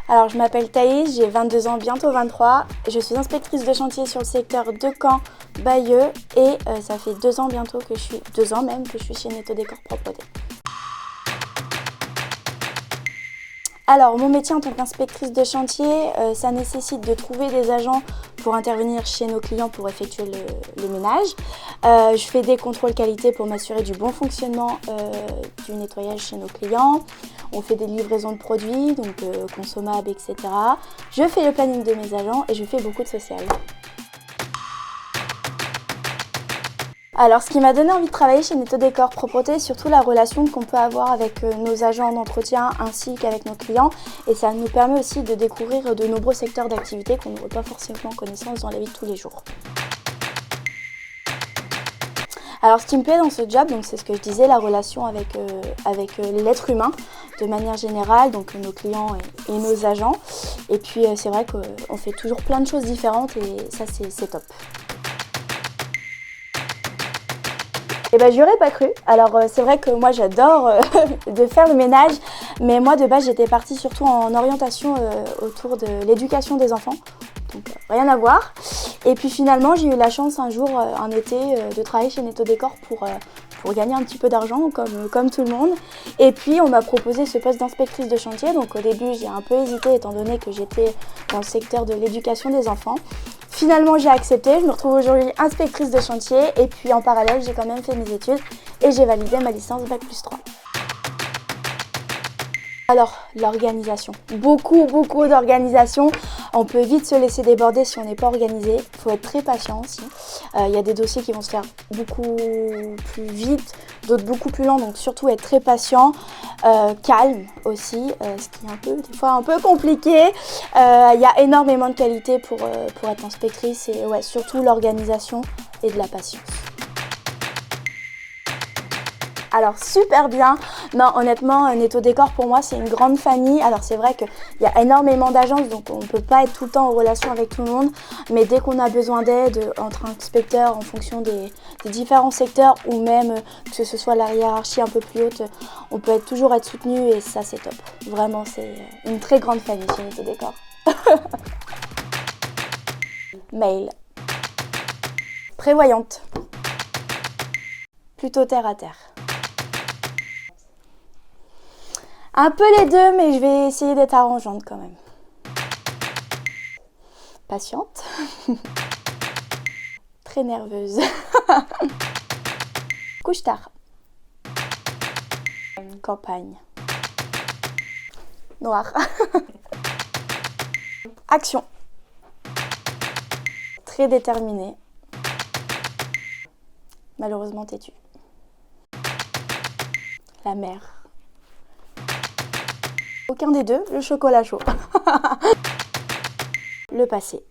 Alors je m'appelle Thaïs, j'ai 22 ans, bientôt 23. Je suis inspectrice de chantier sur le secteur de Caen, Bayeux et ça fait 2 ans bientôt que je suis, 2 ans même que je suis chez Netto Décor Propreté. Alors mon métier en tant qu'inspectrice de chantier, ça nécessite de trouver des agents pour intervenir chez nos clients pour effectuer le ménage. Je fais des contrôles qualité pour m'assurer du bon fonctionnement du nettoyage chez nos clients. On fait des livraisons de produits, donc consommables, etc. Je fais le planning de mes agents et je fais beaucoup de social. Alors ce qui m'a donné envie de travailler chez Netto Décor Propreté, c'est surtout la relation qu'on peut avoir avec nos agents d'entretien ainsi qu'avec nos clients, et ça nous permet aussi de découvrir de nombreux secteurs d'activité qu'on n'aurait pas forcément connaissance dans la vie de tous les jours. Alors ce qui me plaît dans ce job, c'est ce que je disais, la relation avec l'être humain de manière générale, donc nos clients et nos agents. Et puis c'est vrai qu'on fait toujours plein de choses différentes et ça c'est top. Eh ben, j'y aurais pas cru. Alors c'est vrai que moi j'adore de faire le ménage, mais moi de base j'étais partie surtout en orientation autour de l'éducation des enfants, donc rien à voir. Et puis finalement j'ai eu la chance un jour, un été, de travailler chez Netto Décor pour gagner un petit peu d'argent comme tout le monde. Et puis on m'a proposé ce poste d'inspectrice de chantier, donc au début j'ai un peu hésité étant donné que j'étais dans le secteur de l'éducation des enfants. Finalement j'ai accepté, je me retrouve aujourd'hui inspectrice de chantier et puis en parallèle j'ai quand même fait mes études et j'ai validé ma licence Bac+3. Alors l'organisation, beaucoup d'organisation, on peut vite se laisser déborder si on n'est pas organisé, il faut être très patient aussi. Il y a des dossiers qui vont se faire beaucoup plus vite, d'autres beaucoup plus lents, donc surtout être très patient, calme aussi, ce qui est des fois un peu compliqué. Il y a énormément de qualité pour être inspectrice et ouais, surtout l'organisation et de la patience. Alors super bien, non honnêtement Netto Décor pour moi c'est une grande famille. Alors c'est vrai qu'il y a énormément d'agences donc on ne peut pas être tout le temps en relation avec tout le monde, mais dès qu'on a besoin d'aide entre inspecteurs en fonction des différents secteurs ou même que ce soit la hiérarchie un peu plus haute, on peut toujours être soutenu et ça c'est top. Vraiment c'est une très grande famille chez Netto Décor. Mail. Prévoyante. Plutôt terre à terre. Un peu les deux, mais je vais essayer d'être arrangeante quand même. Patiente. Très nerveuse. Couche tard. Campagne. Noir. Action. Très déterminée. Malheureusement têtue. La mer. Aucun des deux, le chocolat chaud. Le passé.